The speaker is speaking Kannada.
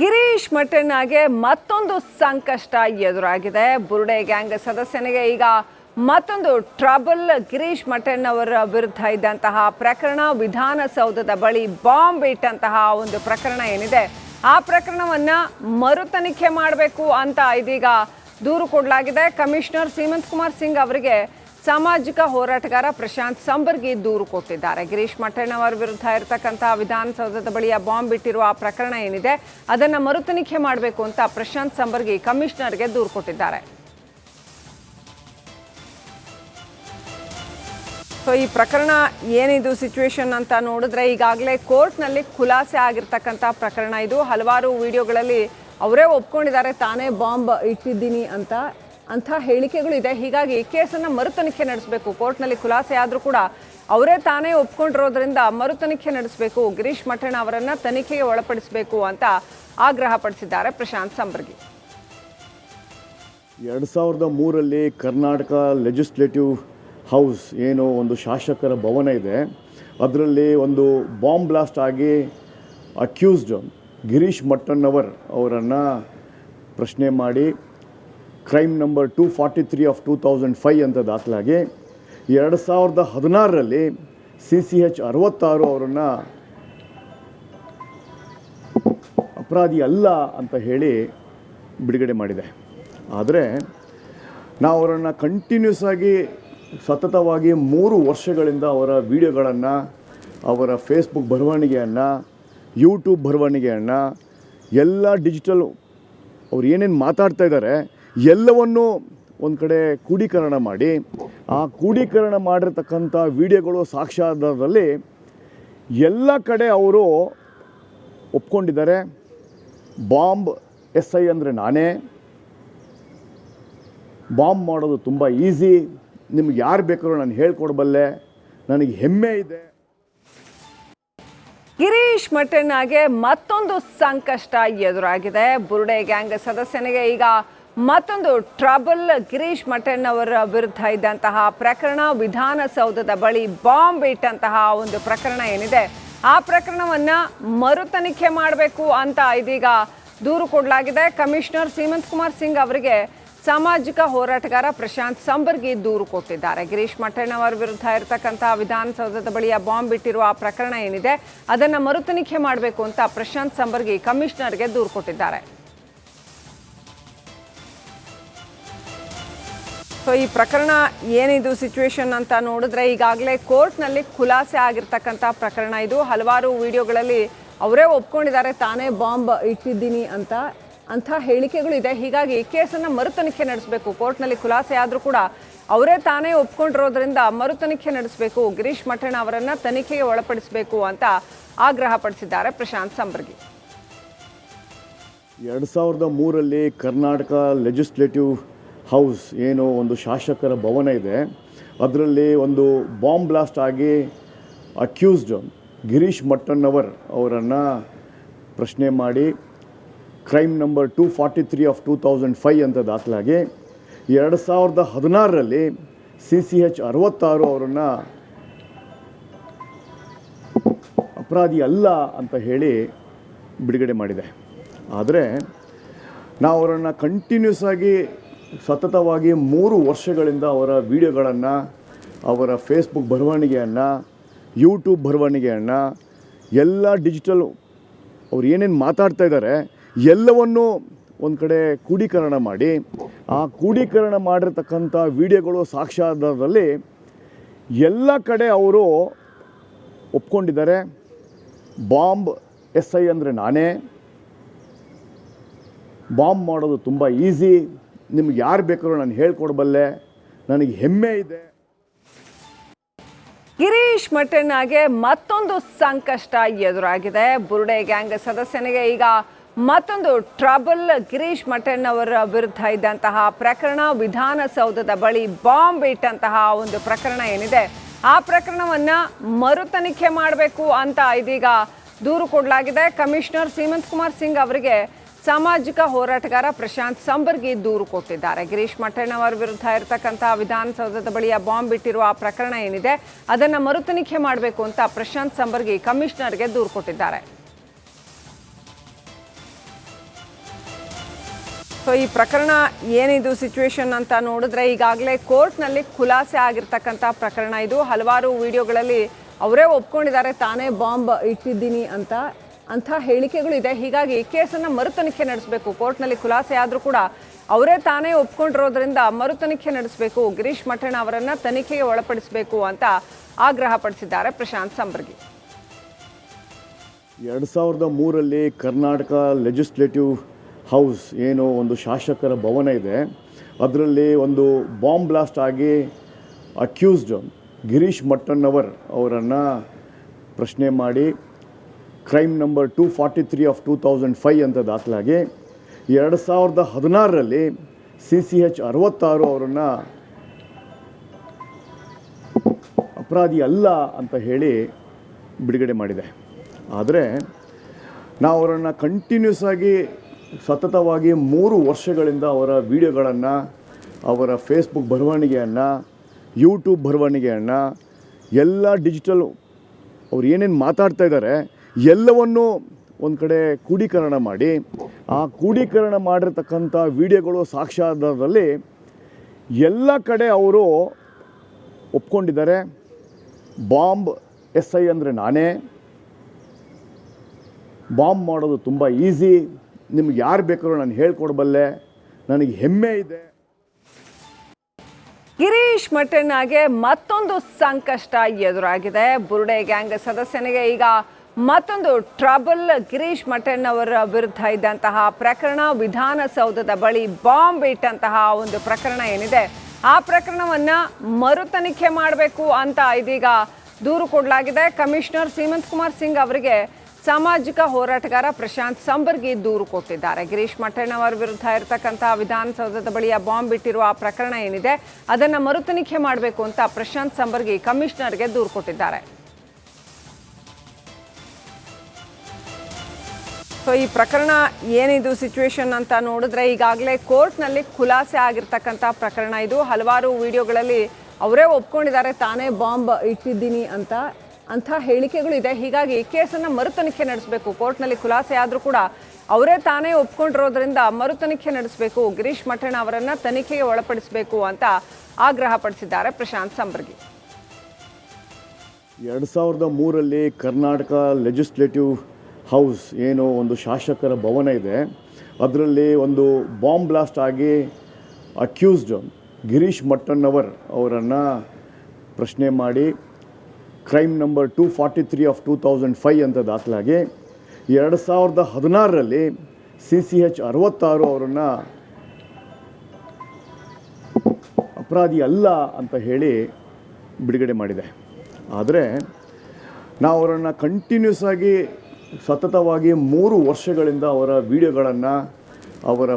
ಗಿರೀಶ್ ಮಟ್ಟಣ್ಣಗೆ ಮತ್ತೊಂದು ಸಂಕಷ್ಟ ಎದುರಾಗಿದೆ. ಬುರುಡೆ ಗ್ಯಾಂಗ್ ಸದಸ್ಯನಿಗೆ ಈಗ ಮತ್ತೊಂದು ಟ್ರಬಲ್. ಗಿರೀಶ್ ಮಟ್ಟಣ್ಣವರ ವಿರುದ್ಧ ಇದ್ದಂತಹ ಪ್ರಕರಣ, ವಿಧಾನಸೌಧದ ಬಳಿ ಬಾಂಬ್ ಇಟ್ಟಂತಹ ಒಂದು ಪ್ರಕರಣ ಏನಿದೆ, ಆ ಪ್ರಕರಣವನ್ನ ಮರು ತನಿಖೆ ಮಾಡಬೇಕು ಅಂತ ಇದೀಗ ದೂರು ಕೊಡಲಾಗಿದೆ. ಕಮಿಷನರ್ ಸೀಮಂತ್ ಕುಮಾರ್ ಸಿಂಗ್ ಅವರಿಗೆ ಸಾಮಾಜಿಕ ಹೋರಾಟಗಾರ ಪ್ರಶಾಂತ್ ಸಂಬರ್ಗಿ ದೂರು ಕೊಟ್ಟಿದ್ದಾರೆ. ಗಿರೀಶ್ ಮಟ್ಟಣ್ಣವರ ವಿರುದ್ಧ ಇರತಕ್ಕಂತಹ ವಿಧಾನಸೌಧದ ಬಳಿಯ ಬಾಂಬ್ ಇಟ್ಟಿರುವ ಆ ಪ್ರಕರಣ ಏನಿದೆ, ಅದನ್ನ ಮರು ತನಿಖೆ ಮಾಡಬೇಕು ಅಂತ ಪ್ರಶಾಂತ್ ಸಂಬರ್ಗಿ ಕಮಿಷನರ್ಗೆ ದೂರು ಕೊಟ್ಟಿದ್ದಾರೆ. ಸೊ ಈ ಪ್ರಕರಣ ಏನಿದು ಸಿಚುವೇಶನ್ ಅಂತ ನೋಡಿದ್ರೆ, ಈಗಾಗಲೇ ಕೋರ್ಟ್ನಲ್ಲಿ ಖುಲಾಸೆ ಆಗಿರ್ತಕ್ಕಂಥ ಪ್ರಕರಣ ಇದು. ಹಲವಾರು ವಿಡಿಯೋಗಳಲ್ಲಿ ಅವರೇ ಒಪ್ಕೊಂಡಿದ್ದಾರೆ ತಾನೇ ಬಾಂಬ್ ಇಟ್ಟಿದ್ದೀನಿ ಅಂಥ ಹೇಳಿಕೆಗಳಿದೆ. ಹೀಗಾಗಿ ಕೇಸನ್ನು ಮರು ತನಿಖೆ ನಡೆಸಬೇಕು. ಕೋರ್ಟ್ನಲ್ಲಿ ಖುಲಾಸೆ ಆದರೂ ಕೂಡ ಅವರೇ ತಾನೇ ಒಪ್ಕೊಂಡಿರೋದ್ರಿಂದ ಮರು ತನಿಖೆ ನಡೆಸಬೇಕು, ಗಿರೀಶ್ ಮಟ್ಟಣ್ಣ ಅವರನ್ನು ತನಿಖೆಗೆ ಒಳಪಡಿಸಬೇಕು ಅಂತ ಆಗ್ರಹಪಡಿಸಿದ್ದಾರೆ ಪ್ರಶಾಂತ್ ಸಂಬರ್ಗಿ. 2003 ಕರ್ನಾಟಕ ಲೆಜಿಸ್ಲೇಟಿವ್ ಹೌಸ್ ಏನು ಒಂದು ಶಾಸಕರ ಭವನ ಇದೆ, ಅದರಲ್ಲಿ ಒಂದು ಬಾಂಬ್ ಬ್ಲಾಸ್ಟ್ ಆಗಿ ಅಕ್ಯೂಸ್ಡ್ ಗಿರೀಶ್ ಮಟ್ಟಣ್ಣವರ್ ಅವರನ್ನು ಪ್ರಶ್ನೆ ಮಾಡಿ ಕ್ರೈಮ್ ನಂಬರ್ 243 ಆಫ್ 2005 ಅಂತ ದಾಖಲಾಗಿ 2016 CCH 66 ಅವರನ್ನು ಅಪರಾಧಿ ಅಲ್ಲ ಅಂತ ಹೇಳಿ ಬಿಡುಗಡೆ ಮಾಡಿದೆ. ಆದರೆ ನಾವು ಅವರನ್ನು ಕಂಟಿನ್ಯೂಸ್ ಆಗಿ ಸತತವಾಗಿ 3 ವರ್ಷಗಳಿಂದ ಅವರ ವಿಡಿಯೋಗಳನ್ನು, ಅವರ ಫೇಸ್ಬುಕ್ ಬರವಣಿಗೆಯನ್ನು, ಯೂಟ್ಯೂಬ್ ಬರವಣಿಗೆಯನ್ನು, ಎಲ್ಲ ಡಿಜಿಟಲ್ ಅವ್ರು ಏನೇನು ಮಾತಾಡ್ತಾ ಇದ್ದಾರೆ ಎಲ್ಲವನ್ನೂ ಒಂದು ಕಡೆ ಕ್ರೋಢೀಕರಣ ಮಾಡಿ, ಆ ಕ್ರೋಢೀಕರಣ ಮಾಡಿರ್ತಕ್ಕಂಥ ವಿಡಿಯೋಗಳು ಸಾಕ್ಷ್ಯಾಧಾರದಲ್ಲಿ ಎಲ್ಲ ಕಡೆ ಅವರು ಒಪ್ಕೊಂಡಿದ್ದಾರೆ. ಬಾಂಬ್ SI ಅಂದರೆ ನಾನೇ, ಬಾಂಬ್ ಮಾಡೋದು ತುಂಬ ಈಸಿ, ನಿಮ್ಗೆ ಯಾರು ಬೇಕಾದ್ರೂ ನಾನು ಹೇಳ್ಕೊಡ್ಬಲ್ಲೆ, ನನಗೆ ಹೆಮ್ಮೆ ಇದೆ. ಗಿರೀಶ್ ಮಟ್ಟಣ್ಣಗೆ ಮತ್ತೊಂದು ಸಂಕಷ್ಟ ಎದುರಾಗಿದೆ. ಬುರುಡೆ ಗ್ಯಾಂಗ್ ಸದಸ್ಯನಿಗೆ ಈಗ ಮತ್ತೊಂದು ಟ್ರಬಲ್. ಗಿರೀಶ್ ಮಟ್ಟಣ್ಣವರ ವಿರುದ್ಧ ಇದ್ದಂತಹ ಪ್ರಕರಣ, ವಿಧಾನಸೌಧದ ಬಳಿ ಬಾಂಬ್ ಇಟ್ಟಂತಹ ಒಂದು ಪ್ರಕರಣ ಏನಿದೆ, ಆ ಪ್ರಕರಣವನ್ನ ಮರು ತನಿಖೆ ಮಾಡಬೇಕು ಅಂತ ಇದೀಗ ದೂರು ಕೊಡಲಾಗಿದೆ. ಕಮಿಷನರ್ ಸೀಮಂತ್ ಕುಮಾರ್ ಸಿಂಗ್ ಅವರಿಗೆ ಸಾಮಾಜಿಕ ಹೋರಾಟಗಾರ ಪ್ರಶಾಂತ್ ಸಂಬರ್ಗಿ ದೂರು ಕೊಟ್ಟಿದ್ದಾರೆ. ಗಿರೀಶ್ ಮಟ್ಟಣ್ಣವರ ವಿರುದ್ಧ ಇರತಕ್ಕಂತಹ ವಿಧಾನಸೌಧದ ಬಳಿಯ ಬಾಂಬ್ ಇಟ್ಟಿರುವ ಆ ಪ್ರಕರಣ ಏನಿದೆ, ಅದನ್ನ ಮರು ತನಿಖೆ ಮಾಡಬೇಕು ಅಂತ ಪ್ರಶಾಂತ್ ಸಂಬರ್ಗಿ ಕಮಿಷನರ್ಗೆ ದೂರು ಕೊಟ್ಟಿದ್ದಾರೆ. ಸೊ ಈ ಪ್ರಕರಣ ಏನಿದು ಸಿಚುವೇಶನ್ ಅಂತ ನೋಡಿದ್ರೆ, ಈಗಾಗಲೇ ಕೋರ್ಟ್ನಲ್ಲಿ ಖುಲಾಸೆ ಆಗಿರ್ತಕ್ಕಂಥ ಪ್ರಕರಣ ಇದು. ಹಲವಾರು ವಿಡಿಯೋಗಳಲ್ಲಿ ಅವರೇ ಒಪ್ಕೊಂಡಿದ್ದಾರೆ ತಾನೇ ಬಾಂಬ್ ಇಟ್ಟಿದ್ದೀನಿ ಅಂಥ ಹೇಳಿಕೆಗಳಿದೆ. ಹೀಗಾಗಿ ಕೇಸನ್ನು ಮರು ತನಿಖೆ ನಡೆಸಬೇಕು. ಕೋರ್ಟ್ನಲ್ಲಿ ಖುಲಾಸೆ ಆದರೂ ಕೂಡ ಅವರೇ ತಾನೇ ಒಪ್ಕೊಂಡಿರೋದ್ರಿಂದ ಮರು ತನಿಖೆ ನಡೆಸಬೇಕು, ಗಿರೀಶ್ ಮಟ್ಟಣ್ಣ ಅವರನ್ನು ತನಿಖೆಗೆ ಒಳಪಡಿಸಬೇಕು ಅಂತ ಆಗ್ರಹಪಡಿಸಿದ್ದಾರೆ ಪ್ರಶಾಂತ್ ಸಂಬರ್ಗಿ. 2003 ಕರ್ನಾಟಕ ಲೆಜಿಸ್ಲೇಟಿವ್ ಹೌಸ್ ಏನು ಒಂದು ಶಾಸಕರ ಭವನ ಇದೆ, ಅದರಲ್ಲಿ ಒಂದು ಬಾಂಬ್ ಬ್ಲಾಸ್ಟ್ ಆಗಿ ಅಕ್ಯೂಸ್ಡ್ ಗಿರೀಶ್ ಮಟ್ಟಣ್ಣವರ್ ಅವರನ್ನು ಪ್ರಶ್ನೆ ಮಾಡಿ ಕ್ರೈಮ್ ನಂಬರ್ 243 ಆಫ್ 2005 ಅಂತ ದಾಖಲಾಗಿ 2016 CCH 66 ಅವರನ್ನು ಅಪರಾಧಿ ಅಲ್ಲ ಅಂತ ಹೇಳಿ ಬಿಡುಗಡೆ ಮಾಡಿದೆ. ಆದರೆ ನಾವು ಅವರನ್ನು ಕಂಟಿನ್ಯೂಸ್ ಆಗಿ ಸತತವಾಗಿ 3 ವರ್ಷಗಳಿಂದ ಅವರ ವಿಡಿಯೋಗಳನ್ನು, ಅವರ ಫೇಸ್ಬುಕ್ ಬರವಣಿಗೆಯನ್ನು, ಯೂಟ್ಯೂಬ್ ಬರವಣಿಗೆಯನ್ನು, ಎಲ್ಲ ಡಿಜಿಟಲ್ ಅವ್ರು ಏನೇನು ಮಾತಾಡ್ತಾ ಇದ್ದಾರೆ ಎಲ್ಲವನ್ನೂ ಒಂದು ಕಡೆ ಕ್ರೋಢೀಕರಣ ಮಾಡಿ, ಆ ಕ್ರೋಢೀಕರಣ ಮಾಡಿರ್ತಕ್ಕಂಥ ವಿಡಿಯೋಗಳು ಸಾಕ್ಷ್ಯಾಧಾರದಲ್ಲಿ ಎಲ್ಲ ಕಡೆ ಅವರು ಒಪ್ಕೊಂಡಿದ್ದಾರೆ. ಬಾಂಬ್ SI ಅಂದರೆ ನಾನೇ, ಬಾಂಬ್ ಮಾಡೋದು ತುಂಬ ಈಸಿ, ನಿಮ್ಗೆ ಯಾರು ಬೇಕಾದ್ರೂ ನಾನು ಹೇಳ್ಕೊಡ್ಬಲ್ಲೆ, ನನಗೆ ಹೆಮ್ಮೆ ಇದೆ. ಗಿರೀಶ್ ಮಟ್ಟಣ್ಣಗೆ ಮತ್ತೊಂದು ಸಂಕಷ್ಟ ಎದುರಾಗಿದೆ. ಬುರುಡೆ ಗ್ಯಾಂಗ್ ಸದಸ್ಯನಿಗೆ ಈಗ ಮತ್ತೊಂದು ಟ್ರಬಲ್. ಗಿರೀಶ್ ಮಟ್ಟಣ್ಣವರ ವಿರುದ್ಧ ಇದ್ದಂತಹ ಪ್ರಕರಣ, ವಿಧಾನಸೌಧದ ಬಳಿ ಬಾಂಬ್ ಇಟ್ಟಂತಹ ಒಂದು ಪ್ರಕರಣ ಏನಿದೆ, ಆ ಪ್ರಕರಣವನ್ನ ಮರು ತನಿಖೆ ಮಾಡಬೇಕು ಅಂತ ಇದೀಗ ದೂರು ಕೊಡಲಾಗಿದೆ. ಕಮಿಷನರ್ ಸೀಮಂತ್ ಕುಮಾರ್ ಸಿಂಗ್ ಅವರಿಗೆ ಸಾಮಾಜಿಕ ಹೋರಾಟಗಾರ ಪ್ರಶಾಂತ್ ಸಂಬರ್ಗಿ ದೂರು ಕೊಟ್ಟಿದ್ದಾರೆ. ಗಿರೀಶ್ ಮಟ್ಟಣ್ಣವರ ವಿರುದ್ಧ ಇರತಕ್ಕಂತಹ ವಿಧಾನಸೌಧದ ಬಳಿಯ ಬಾಂಬ್ ಇಟ್ಟಿರುವ ಆ ಪ್ರಕರಣ ಏನಿದೆ, ಅದನ್ನ ಮರು ತನಿಖೆ ಮಾಡಬೇಕು ಅಂತ ಪ್ರಶಾಂತ್ ಸಂಬರ್ಗಿ ಕಮಿಷನರ್ಗೆ ದೂರು ಕೊಟ್ಟಿದ್ದಾರೆ. ಸೊ ಈ ಪ್ರಕರಣ ಏನಿದು ಸಿಚುವೇಶನ್ ಅಂತ ನೋಡಿದ್ರೆ ಈಗಾಗಲೇ ಕೋರ್ಟ್ನಲ್ಲಿ ಖುಲಾಸೆ ಆಗಿರ್ತಕ್ಕಂಥ ಪ್ರಕರಣ ಇದು. ಹಲವಾರು ವಿಡಿಯೋಗಳಲ್ಲಿ ಅವರೇ ಒಪ್ಕೊಂಡಿದ್ದಾರೆ ತಾನೇ ಬಾಂಬ್ ಇಟ್ಟಿದ್ದೀನಿ ಅಂಥ ಹೇಳಿಕೆಗಳಿದೆ. ಹೀಗಾಗಿ ಕೇಸನ್ನು ಮರುತನಿಖೆ ನಡೆಸಬೇಕು. ಕೋರ್ಟ್ನಲ್ಲಿ ಖುಲಾಸೆ ಆದರೂ ಕೂಡ ಅವರೇ ತಾನೇ ಒಪ್ಕೊಂಡಿರೋದ್ರಿಂದ ಮರುತನಿಖೆ ನಡೆಸಬೇಕು, ಗಿರೀಶ್ ಮಠಣ್ಣ ಅವರನ್ನು ತನಿಖೆಗೆ ಒಳಪಡಿಸಬೇಕು ಅಂತ ಆಗ್ರಹಪಡಿಸಿದ್ದಾರೆ ಪ್ರಶಾಂತ್ ಸಂಬರ್ಗಿ. 2003 ಕರ್ನಾಟಕ ಲೆಜಿಸ್ಲೇಟಿವ್ ಹೌಸ್ ಏನು ಒಂದು ಶಾಸಕರ ಭವನ ಇದೆ, ಅದರಲ್ಲಿ ಒಂದು ಬಾಂಬ್ ಬ್ಲಾಸ್ಟ್ ಆಗಿ ಅಕ್ಯೂಸ್ಡ್ ಗಿರೀಶ್ ಮಠಣ್ಣವರ್ ಅವರನ್ನು ಪ್ರಶ್ನೆ ಮಾಡಿ ಕ್ರೈಮ್ ನಂಬರ್ 243 ಆಫ್ 2005 ಅಂತ ದಾಖಲಾಗಿ 2016 CCH 66 ಅವರನ್ನು ಅಪರಾಧಿ ಅಲ್ಲ ಅಂತ ಹೇಳಿ ಬಿಡುಗಡೆ ಮಾಡಿದೆ. ಆದರೆ ನಾವು ಅವರನ್ನು ಕಂಟಿನ್ಯೂಸ್ ಆಗಿ ಸತತವಾಗಿ 3 ವರ್ಷಗಳಿಂದ ಅವರ ವಿಡಿಯೋಗಳನ್ನು, ಅವರ ಫೇಸ್ಬುಕ್ ಬರವಣಿಗೆಯನ್ನು, ಯೂಟ್ಯೂಬ್ ಬರವಣಿಗೆಯನ್ನು, ಎಲ್ಲ ಡಿಜಿಟಲ್ ಅವ್ರು ಏನೇನು ಮಾತಾಡ್ತಾ ಇದ್ದಾರೆ ಎಲ್ಲವನ್ನೂ ಒಂದು ಕಡೆ ಕ್ರೋಢೀಕರಣ ಮಾಡಿ, ಆ ಕ್ರೋಢೀಕರಣ ಮಾಡಿರ್ತಕ್ಕಂಥ ವಿಡಿಯೋಗಳು ಸಾಕ್ಷ್ಯಾಧಾರದಲ್ಲಿ ಎಲ್ಲ ಕಡೆ ಅವರು ಒಪ್ಕೊಂಡಿದ್ದಾರೆ. ಬಾಂಬ್ SI ಅಂದರೆ ನಾನೇ, ಬಾಂಬ್ ಮಾಡೋದು ತುಂಬ ಈಸಿ, ನಿಮ್ಗೆ ಯಾರು ಬೇಕಾದ್ರೂ ನಾನು ಹೇಳ್ಕೊಡ್ಬಲ್ಲೆ, ನನಗೆ ಹೆಮ್ಮೆ ಇದೆ. ಗಿರೀಶ್ ಮಠಣ್ಣಗೆ ಮತ್ತೊಂದು ಸಂಕಷ್ಟ ಎದುರಾಗಿದೆ. ಬುರುಡೆ ಗ್ಯಾಂಗ್ ಸದಸ್ಯನಿಗೆ ಈಗ ಮತ್ತೊಂದು ಟ್ರಬಲ್. ಗಿರೀಶ್ ಮಠಣ್ಣವರ ವಿರುದ್ಧ ಇದ್ದಂತಹ ಪ್ರಕರಣ, ವಿಧಾನಸೌಧದ ಬಳಿ ಬಾಂಬ್ ಇಟ್ಟಂತಹ ಒಂದು ಪ್ರಕರಣ ಏನಿದೆ, ಆ ಪ್ರಕರಣವನ್ನ ಮರುತನಿಖೆ ಮಾಡಬೇಕು ಅಂತ ಇದೀಗ ದೂರು ಕೊಡಲಾಗಿದೆ. ಕಮಿಷನರ್ ಸೀಮಂತ್ ಕುಮಾರ್ ಸಿಂಗ್ ಅವರಿಗೆ ಸಾಮಾಜಿಕ ಹೋರಾಟಗಾರ ಪ್ರಶಾಂತ್ ಸಂಬರ್ಗಿ ದೂರು ಕೊಟ್ಟಿದ್ದಾರೆ. ಗಿರೀಶ್ ಮಠಣ್ಣವರ ವಿರುದ್ಧ ಇರತಕ್ಕಂತಹ ವಿಧಾನಸೌಧದ ಬಳಿಯ ಬಾಂಬ್ ಇಟ್ಟಿರುವ ಆ ಪ್ರಕರಣ ಏನಿದೆ ಅದನ್ನು ಮರುತನಿಖೆ ಮಾಡಬೇಕು ಅಂತ ಪ್ರಶಾಂತ್ ಸಂಬರ್ಗಿ ಕಮಿಷನರ್ಗೆ ದೂರು ಕೊಟ್ಟಿದ್ದಾರೆ. ಸೊ ಈ ಪ್ರಕರಣ ಏನಿದು ಸಿಚುವೇಶನ್ ಅಂತ ನೋಡಿದ್ರೆ ಈಗಾಗಲೇ ಕೋರ್ಟ್ನಲ್ಲಿ ಖುಲಾಸೆ ಆಗಿರ್ತಕ್ಕಂಥ ಪ್ರಕರಣ ಇದು. ಹಲವಾರು ವಿಡಿಯೋಗಳಲ್ಲಿ ಅವರೇ ಒಪ್ಕೊಂಡಿದ್ದಾರೆ ತಾನೇ ಬಾಂಬ್ ಇಟ್ಟಿದ್ದೀನಿ ಅಂಥ ಹೇಳಿಕೆಗಳಿದೆ. ಹೀಗಾಗಿ ಕೇಸನ್ನು ಮರುತನಿಖೆ ನಡೆಸಬೇಕು. ಕೋರ್ಟ್ನಲ್ಲಿ ಖುಲಾಸೆ ಆದರೂ ಕೂಡ ಅವರೇ ತಾನೇ ಒಪ್ಕೊಂಡಿರೋದ್ರಿಂದ ಮರುತನಿಖೆ ನಡೆಸಬೇಕು, ಗಿರೀಶ್ ಮಠಣ್ಣ ಅವರನ್ನು ತನಿಖೆಗೆ ಒಳಪಡಿಸಬೇಕು ಅಂತ ಆಗ್ರಹಪಡಿಸಿದ್ದಾರೆ ಪ್ರಶಾಂತ್ ಸಂಬರ್ಗಿ. 2003 ಕರ್ನಾಟಕ ಲೆಜಿಸ್ಲೇಟಿವ್ ಹೌಸ್ ಏನು ಒಂದು ಶಾಸಕರ ಭವನ ಇದೆ, ಅದರಲ್ಲಿ ಒಂದು ಬಾಂಬ್ ಬ್ಲಾಸ್ಟ್ ಆಗಿ ಅಕ್ಯೂಸ್ಡ್ ಗಿರೀಶ್ ಮಠಣ್ಣವರ್ ಅವರನ್ನು ಪ್ರಶ್ನೆ ಮಾಡಿ ಕ್ರೈಮ್ ನಂಬರ್ 243 ಆಫ್ 2005 ಅಂತ ದಾಖಲಾಗಿ 2016 CCH 66 ಅವರನ್ನು ಅಪರಾಧಿ ಅಲ್ಲ ಅಂತ ಹೇಳಿ ಬಿಡುಗಡೆ ಮಾಡಿದೆ. ಆದರೆ ನಾವು ಅವರನ್ನು ಕಂಟಿನ್ಯೂಸ್ ಆಗಿ ಸತತವಾಗಿ 3 ವರ್ಷಗಳಿಂದ ಅವರ ವಿಡಿಯೋಗಳನ್ನು, ಅವರ